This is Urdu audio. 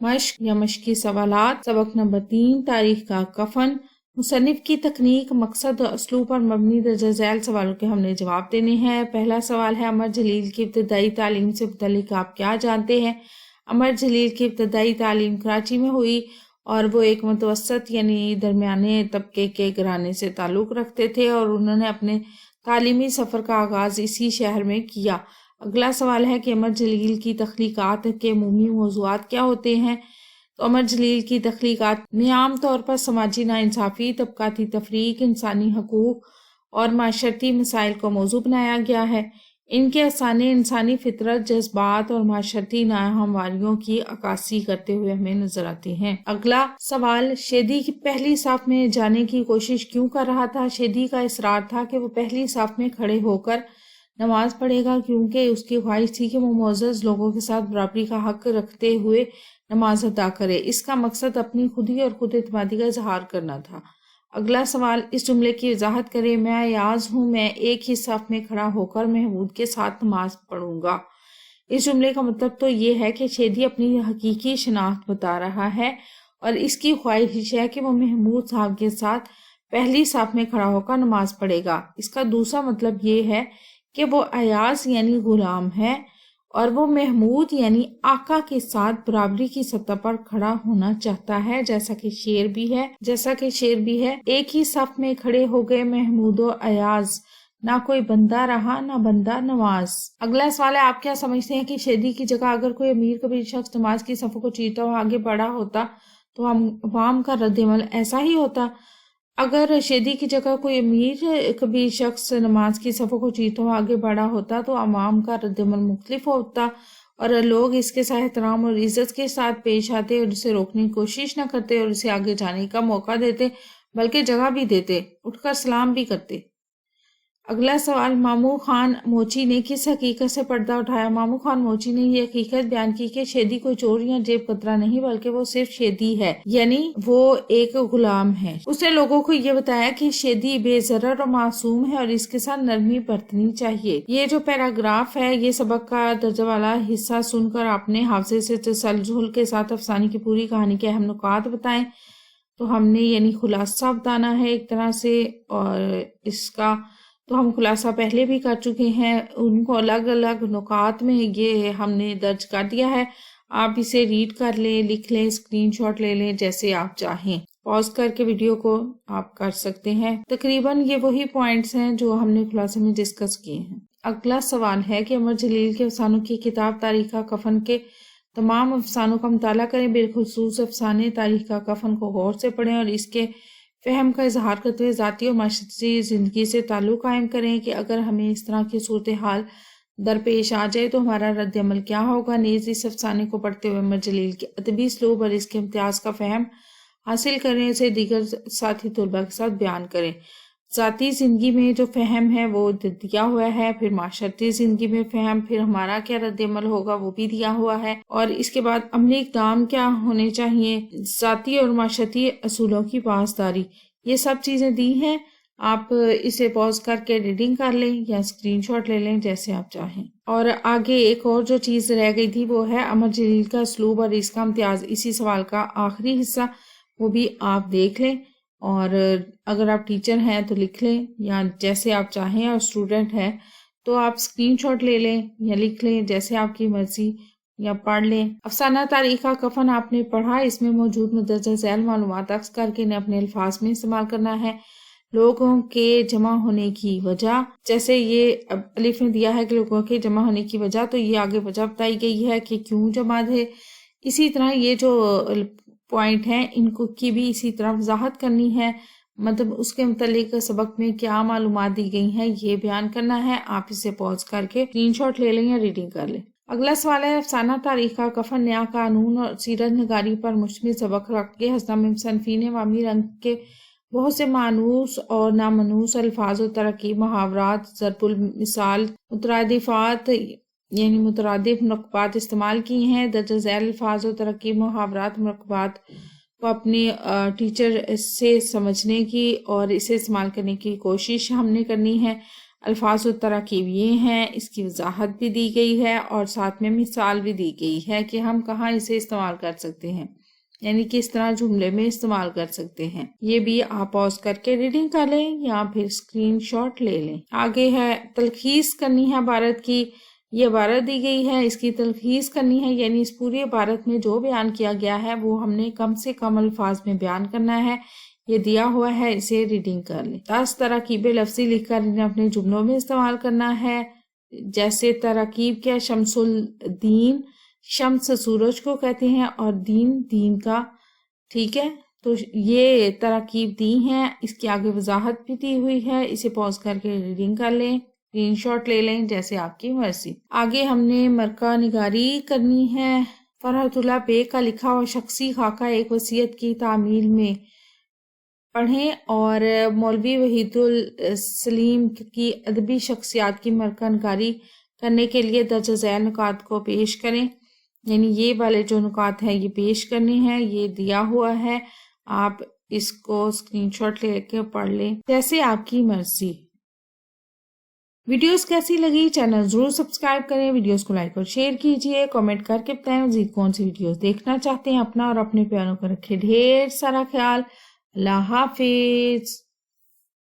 مشق یا مشقی سوالات۔ سبق نمبر 3، تاریخ کا کفن۔ مصنف کی تکنیک، مقصد اور اسلوب پر مبنی درجہ ذیل سوالوں کے ہم نے جواب دینے ہیں۔ پہلا سوال ہے، عمر جلیل کی ابتدائی تعلیم سے متعلق آپ کیا جانتے ہیں؟ عمر جلیل کی ابتدائی تعلیم کراچی میں ہوئی اور وہ ایک متوسط یعنی درمیانے طبقے کے گھرانے سے تعلق رکھتے تھے اور انہوں نے اپنے تعلیمی سفر کا آغاز اسی شہر میں کیا۔ اگلا سوال ہے کہ عمر جلیل کی تخلیقات کے عمومی موضوعات کیا ہوتے ہیں؟ تو عمر جلیل کی تخلیقات میں عام طور پر سماجی ناانصافی، طبقاتی تفریق، انسانی حقوق اور معاشرتی مسائل کو موضوع بنایا گیا ہے۔ ان کے افسانے انسانی فطرت، جذبات اور معاشرتی ناہمواریوں کی عکاسی کرتے ہوئے ہمیں نظر آتے ہیں۔ اگلا سوال، شیدی کی پہلی صف میں جانے کی کوشش کیوں کر رہا تھا؟ شیدی کا اصرار تھا کہ وہ پہلی صف میں کھڑے ہو کر نماز پڑھے گا، کیونکہ اس کی خواہش تھی کہ وہ معزز لوگوں کے ساتھ برابری کا حق رکھتے ہوئے نماز ادا کرے۔ اس کا مقصد اپنی خودی اور خود اعتمادی کا اظہار کرنا تھا۔ اگلا سوال، اس جملے کی وضاحت کریں۔ میں ایاز ہوں، میں ایک ہی صف میں کھڑا ہو کر محمود کے ساتھ نماز پڑھوں گا۔ اس جملے کا مطلب تو یہ ہے کہ شیدی اپنی حقیقی شناخت بتا رہا ہے اور اس کی خواہش ہے کہ وہ محمود صاحب کے ساتھ پہلی صف میں کھڑا ہو کر نماز پڑھے گا۔ اس کا دوسرا مطلب یہ ہے کہ وہ ایاز یعنی غلام ہے اور وہ محمود یعنی آقا کے ساتھ برابری کی سطح پر کھڑا ہونا چاہتا ہے، جیسا کہ شعر بھی ہے۔ ایک ہی صف میں کھڑے ہو گئے محمود و ایاز، نہ کوئی بندہ رہا نہ بندہ نواز۔ اگلا سوال ہے، آپ کیا سمجھتے ہیں کہ شیدی کی جگہ اگر کوئی امیر کبیر شخص نماز کی صفوں کو چیرتا ہوا آگے بڑھا ہوتا تو عوام کا رد عمل ایسا ہی ہوتا؟ اگر شیدی کی جگہ کوئی امیر کبیر شخص نماز کی صفوں کو چیرتا ہوا آگے بڑھا ہوتا تو عوام کا رد عمل مختلف ہوتا اور لوگ اس کے ساتھ احترام اور عزت کے ساتھ پیش آتے اور اسے روکنے کی کوشش نہ کرتے اور اسے آگے جانے کا موقع دیتے، بلکہ جگہ بھی دیتے، اٹھ کر سلام بھی کرتے۔ اگلا سوال، مامو خان موچی نے کس حقیقت سے پردہ اٹھایا؟ مامو خان موچی نے یہ حقیقت بیان کی کہ شیدی کوئی چور یا جیب کترا نہیں بلکہ وہ صرف شیدی ہے، یعنی وہ ایک غلام ہے۔ اس نے لوگوں کو یہ بتایا کہ شیدی بے ضرر اور معصوم ہے اور اس کے ساتھ نرمی برتنی چاہیے۔ یہ جو پیراگراف ہے، یہ سبق کا درجہ والا حصہ سن کر آپ نے حافظے سے تسلسل کے ساتھ افسانے کی پوری کہانی کے اہم نکات بتائیں۔ تو ہم نے یعنی خلاصہ بتانا ہے ایک طرح سے، اور اس کا تو ہم خلاصہ پہلے بھی کر چکے ہیں، ان کو الگ الگ نکات میں یہ ہم نے درج کر دیا ہے۔ آپ اسے ریڈ کر لیں، لکھ لیں، اسکرین شاٹ لے لیں، جیسے آپ چاہیں۔ پاز کر کے ویڈیو کو آپ کر سکتے ہیں۔ تقریباً یہ وہی پوائنٹس ہیں جو ہم نے خلاصے میں ڈسکس کیے ہیں۔ اگلا سوال ہے کہ عمر جلیل کے افسانوں کی کتاب تاریخ کا کفن کے تمام افسانوں کا مطالعہ کریں، بالخصوص افسانے تاریخ کا کفن کو غور سے پڑھیں اور اس کے فہم کا اظہار کرتے ہوئے ذاتی اور معاشرتی زندگی سے تعلق قائم کریں کہ اگر ہمیں اس طرح کی صورتحال درپیش آ جائے تو ہمارا رد عمل کیا ہوگا۔ نیز اس افسانے کو پڑھتے ہوئے عمر جلیل کے ادبی اسلوب اور اس کے امتیاز کا فہم حاصل کریں، اسے دیگر ساتھی طلباء کے ساتھ بیان کریں۔ ذاتی زندگی میں جو فہم ہے وہ دیا ہوا ہے، پھر معاشرتی زندگی میں فہم، پھر ہمارا کیا رد عمل ہوگا وہ بھی دیا ہوا ہے، اور اس کے بعد عملی اقدام کیا ہونے چاہیے، ذاتی اور معاشرتی اصولوں کی پاسداری، یہ سب چیزیں دی ہیں۔ آپ اسے پاز کر کے ریڈنگ کر لیں یا اسکرین شاٹ لے لیں، جیسے آپ چاہیں۔ اور آگے ایک اور جو چیز رہ گئی تھی وہ ہے عمر جلیل کا اسلوب اور اس کا امتیاز، اسی سوال کا آخری حصہ، وہ بھی آپ دیکھ لیں، اور اگر آپ ٹیچر ہیں تو لکھ لیں یا جیسے آپ چاہیں، اور اسٹوڈنٹ ہیں تو آپ اسکرین شاٹ لے لیں یا لکھ لیں، جیسے آپ کی مرضی، یا پڑھ لیں۔ افسانہ تاریخ کا کفن آپ نے پڑھا، اس میں موجود مندرجہ ذیل معلومات عکس کر کے انہیں اپنے الفاظ میں استعمال کرنا ہے۔ لوگوں کے جمع ہونے کی وجہ، جیسے یہ الف نے دیا ہے کہ لوگوں کے جمع ہونے کی وجہ، تو یہ آگے وجہ بتائی گئی ہے کہ کیوں جمع ہے۔ اسی طرح یہ جو پوائنٹ ہیں ان کو کی بھی اسی طرح وضاحت کرنی ہے، مطلب اس کے متعلق سبق میں کیا معلومات دی گئی ہیں یہ بیان کرنا ہے۔ آپ اسے پاز کر کے اسکرین شاٹ لے لیں یا ریڈنگ کر لیں۔ اگلا سوال ہے، افسانہ تاریخ کا کفن نیا قانون اور سیرت نگاری پر مشتمل سبق رکھ کے ہنسنا میں مصنفین عوامی رنگ کے بہت سے مانوس اور نامانوس الفاظ و ترکیب، محاورات، ضرب المثال، مترادفات یعنی مترادف مرکبات استعمال کی ہیں۔ درجہ ذیل الفاظ و ترکیب، محاورات، مرکبات کو اپنے ٹیچر سے سمجھنے کی اور اسے استعمال کرنے کی کوشش ہم نے کرنی ہے۔ الفاظ و تراکیب یہ ہیں، اس کی وضاحت بھی دی گئی ہے اور ساتھ میں مثال بھی دی گئی ہے کہ ہم کہاں اسے استعمال کر سکتے ہیں، یعنی کس طرح جملے میں استعمال کر سکتے ہیں۔ یہ بھی آپ پاز کر کے ریڈنگ کر لیں یا پھر اسکرین شاٹ لے لیں۔ آگے ہے تلخیص کرنی ہے عبارت کی۔ یہ عبارت دی گئی ہے، اس کی تلخیص کرنی ہے، یعنی اس پوری عبارت میں جو بیان کیا گیا ہے وہ ہم نے کم سے کم الفاظ میں بیان کرنا ہے۔ یہ دیا ہوا ہے، اسے ریڈنگ کر لیں۔ 10 تراکیب لفظی لکھ کر انہیں اپنے جملوں میں استعمال کرنا ہے۔ جیسے تراکیب کیا، شمس الدین، شمس سورج کو کہتے ہیں اور دین کا، ٹھیک ہے، تو یہ تراکیب دی ہیں، اس کی آگے وضاحت بھی دی ہوئی ہے۔ اسے پاز کر کے ریڈنگ کر لیں، اسکرین شاٹ لے لیں، جیسے آپ کی مرضی۔ آگے ہم نے مرکہ نگاری کرنی ہے۔ فرحت اللہ بیگ کا لکھا ہوا شخصی خاکہ ایک وصیت کی تعمیل میں پڑھیں اور مولوی وحید السلیم کی ادبی شخصیات کی مرکہ نگاری کرنے کے لیے درج ذیل نکات کو پیش کریں، یعنی یہ والے جو نکات ہیں یہ پیش کرنے ہیں، یہ دیا ہوا ہے، آپ اس کو اسکرین شاٹ لے کے پڑھ لیں، جیسے آپ کی مرضی۔ ویڈیوز کیسی لگی؟ چینل ضرور سبسکرائب کریں، ویڈیوز کو لائک اور شیئر کیجئے، کامنٹ کر کے بتائیں مزید کون سی ویڈیوز دیکھنا چاہتے ہیں۔ اپنا اور اپنے پیاروں کا رکھے ڈھیر سارا خیال۔ اللہ حافظ۔